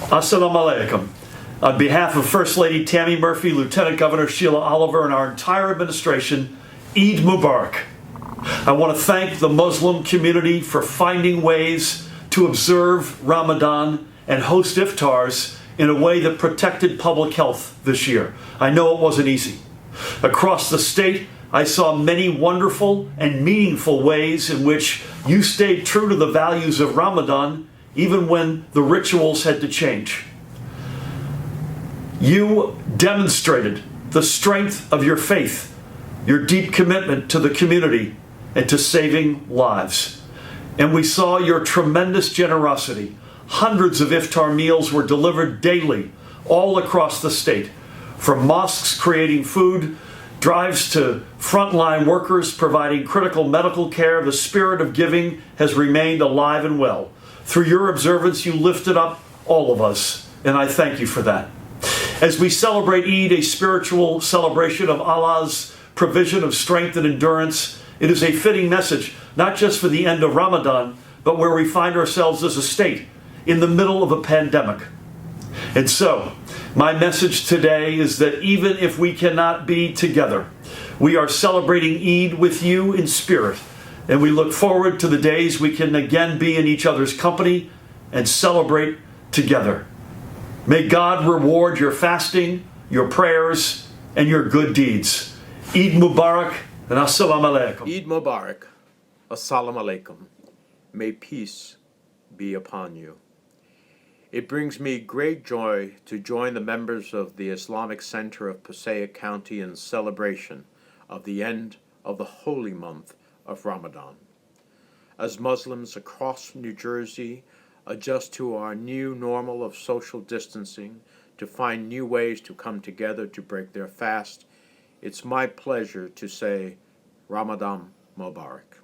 Assalamu alaikum. On behalf of First Lady Tammy Murphy, Lieutenant Governor Sheila Oliver, and our entire administration, Eid Mubarak. I want to thank the Muslim community for finding ways to observe Ramadan and host iftars in a way that protected public health this year. I know it wasn't easy. Across the state, I saw many wonderful and meaningful ways in which you stayed true to the values of Ramadan, even when the rituals had to change. You demonstrated the strength of your faith, your deep commitment to the community and to saving lives. And we saw your tremendous generosity. Hundreds of iftar meals were delivered daily all across the state, from mosques creating food, drives to frontline workers providing critical medical care. The spirit of giving has remained alive and well. Through your observance, you lifted up all of us, and I thank you for that. As we celebrate Eid, a spiritual celebration of Allah's provision of strength and endurance, it is a fitting message, not just for the end of Ramadan, but where we find ourselves as a state in the middle of a pandemic. And so, my message today is that even if we cannot be together, we are celebrating Eid with you in spirit, and we look forward to the days we can again be in each other's company and celebrate together. May God reward your fasting, your prayers, and your good deeds. Eid Mubarak and Assalamu alaikum. Eid Mubarak, Assalamu alaikum. May peace be upon you. It brings me great joy to join the members of the Islamic Center of Passaic County in celebration of the end of the holy month of Ramadan. As Muslims across New Jersey adjust to our new normal of social distancing, to find new ways to come together to break their fast, it's my pleasure to say Ramadan Mubarak.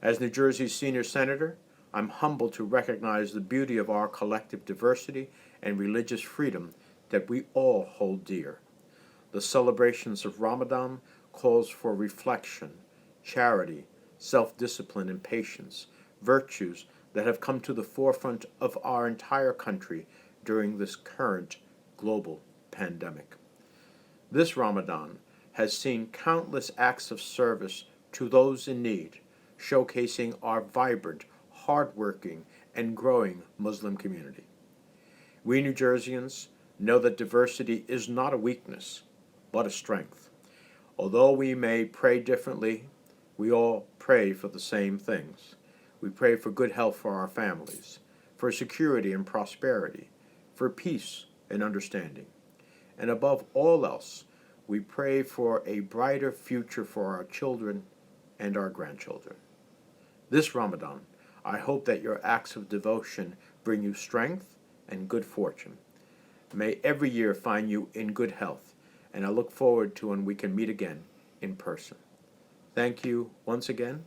As New Jersey's senior senator, I'm humbled to recognize the beauty of our collective diversity and religious freedom that we all hold dear. The celebrations of Ramadan calls for reflection, charity, self-discipline, and patience, virtues that have come to the forefront of our entire country during this current global pandemic. This Ramadan has seen countless acts of service to those in need, showcasing our vibrant, hardworking, and growing Muslim community. We New Jerseyans know that diversity is not a weakness, but a strength. Although we may pray differently, we all pray for the same things. We pray for good health for our families, for security and prosperity, for peace and understanding. And above all else, we pray for a brighter future for our children and our grandchildren. This Ramadan, I hope that your acts of devotion bring you strength and good fortune. May every year find you in good health, and I look forward to when we can meet again in person. Thank you once again.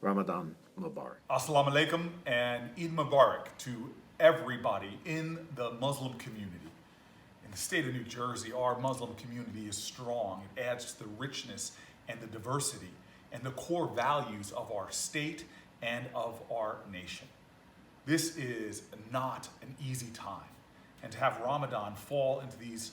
Ramadan Mubarak. Assalamu alaikum and Eid Mubarak to everybody in the Muslim community. In the state of New Jersey, our Muslim community is strong. It adds to the richness and the diversity and the core values of our state and of our nation. This is not an easy time. And to have Ramadan fall into these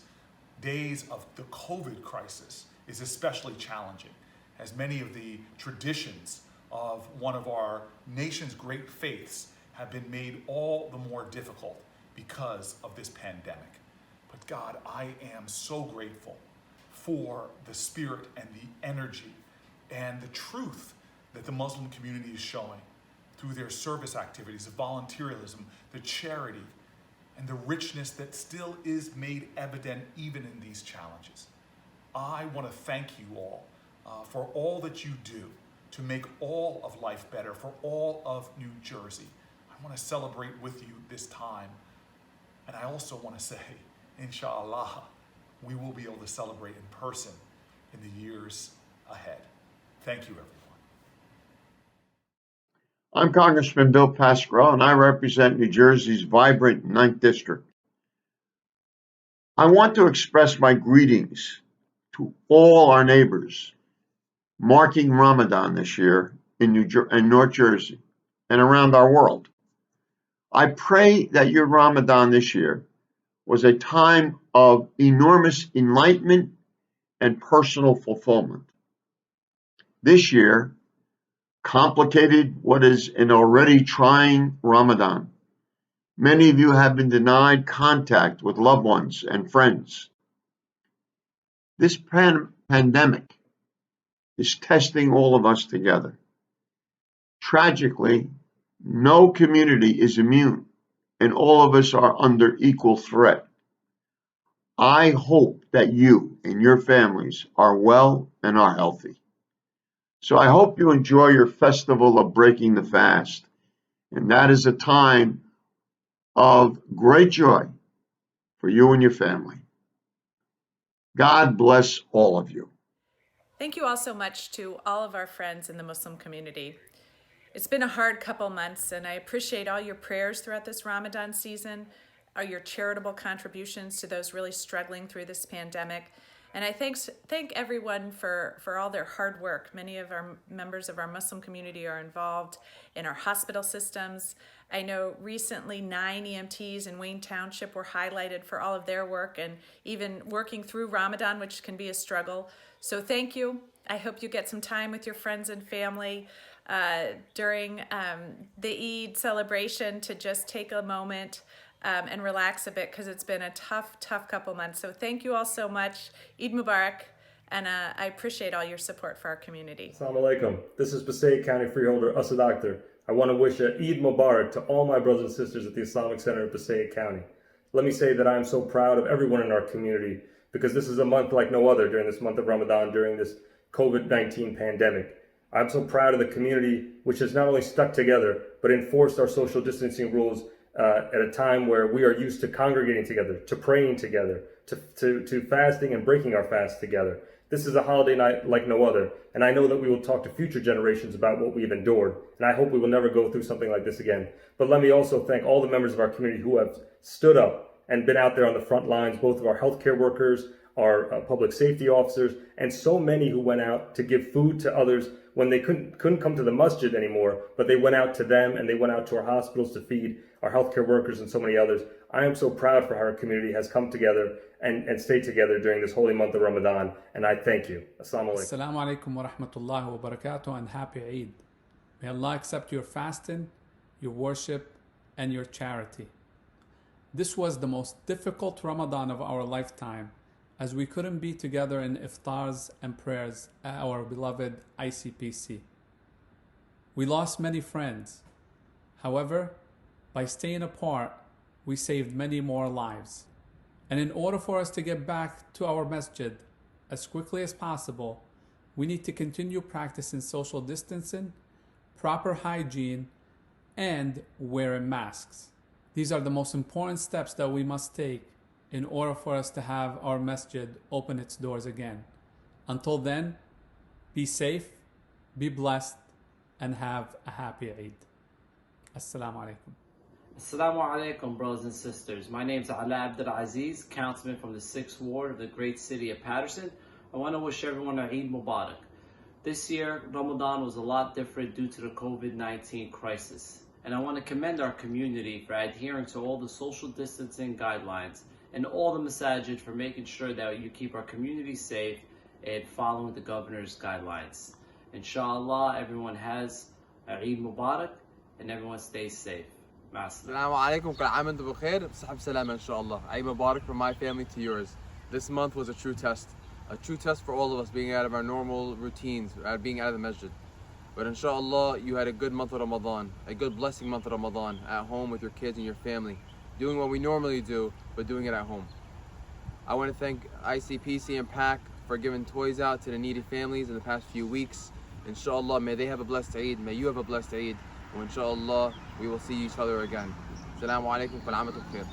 days of the COVID crisis is especially challenging, as many of the traditions of one of our nation's great faiths have been made all the more difficult because of this pandemic. But God, I am so grateful for the spirit and the energy and the truth that the Muslim community is showing through their service activities, the volunteerism, the charity, and the richness that still is made evident even in these challenges. I want to thank you all for all that you do to make all of life better for all of New Jersey. I want to celebrate with you this time. And I also want to say, inshallah, we will be able to celebrate in person in the years ahead. Thank you, everyone. I'm Congressman Bill Pascrell, and I represent New Jersey's vibrant 9th District. I want to express my greetings to all our neighbors marking Ramadan this year in North Jersey and around our world. I pray that your Ramadan this year was a time of enormous enlightenment and personal fulfillment. This year complicated what is an already trying Ramadan. Many of you have been denied contact with loved ones and friends. This pandemic is testing all of us together. Tragically, no community is immune, and all of us are under equal threat. I hope that you and your families are well and are healthy. So I hope you enjoy your festival of breaking the fast, and that is a time of great joy for you and your family. God bless all of you. Thank you all so much to all of our friends in the Muslim community. It's been a hard couple months, and I appreciate all your prayers throughout this Ramadan season, all your charitable contributions to those really struggling through this pandemic. And I thank everyone for all their hard work. Many of our members of our Muslim community are involved in our hospital systems. I know recently 9 EMTs in Wayne Township were highlighted for all of their work and even working through Ramadan, which can be a struggle. So thank you. I hope you get some time with your friends and family during the Eid celebration to just take a moment and relax a bit, because it's been a tough couple months. So thank you all so much. Eid Mubarak, and I appreciate all your support for our community. Assalamu alaikum. This is Passaic County Freeholder Asad Akhtar. I want to wish an Eid Mubarak to all my brothers and sisters at the Islamic Center in Passaic County. Let me say that I am so proud of everyone in our community, because this is a month like no other during this month of Ramadan, during this COVID-19 pandemic. I'm so proud of the community, which has not only stuck together, but enforced our social distancing rules at a time where we are used to congregating together, to praying together, to fasting and breaking our fast together. This is a holiday night like no other, and I know that we will talk to future generations about what we've endured, and I hope we will never go through something like this again. But let me also thank all the members of our community who have stood up and been out there on the front lines, both of our healthcare workers, our public safety officers, and so many who went out to give food to others when they couldn't come to the masjid anymore, but they went out to them and they went out to our hospitals to feed our healthcare workers and so many others. I am so proud for how our community has come together and stayed together during this holy month of Ramadan, and I thank you. Assalamu alaikum. Assalamu alaikum wa rahmatullahi wa barakatuh, and happy Eid. May Allah accept your fasting, your worship, and your charity. This was the most difficult Ramadan of our lifetime, as we couldn't be together in iftars and prayers at our beloved ICPC. We lost many friends. However, by staying apart, we saved many more lives. And in order for us to get back to our masjid as quickly as possible, we need to continue practicing social distancing, proper hygiene, and wearing masks. These are the most important steps that we must take in order for us to have our masjid open its doors again. Until then, be safe, be blessed, and have a happy Eid. Assalamu alaikum. Assalamu alaikum, brothers and sisters. My name is Ala Abdul Aziz, councilman from the 6th Ward of the great city of Patterson. I want to wish everyone an Eid Mubarak. This year, Ramadan was a lot different due to the COVID-19 crisis. And I want to commend our community for adhering to all the social distancing guidelines and all the masajid for making sure that you keep our community safe and following the governor's guidelines. Inshallah, everyone has Eid Mubarak and everyone stays safe. Assalamu alaikum, kul aam antum bikhair, sahab salama inshallah. Eid Mubarak from my family to yours. This month was a true test for all of us, being out of our normal routines, being out of the masjid. But inshallah, you had a good month of Ramadan, a good blessing month of Ramadan, at home with your kids and your family, doing what we normally do, but doing it at home. I want to thank ICPC and PAC for giving toys out to the needy families in the past few weeks. Inshallah, may they have a blessed Eid, may you have a blessed Eid, and inshallah, we will see each other again. Assalamu alaikum, kul aam antum bikhair.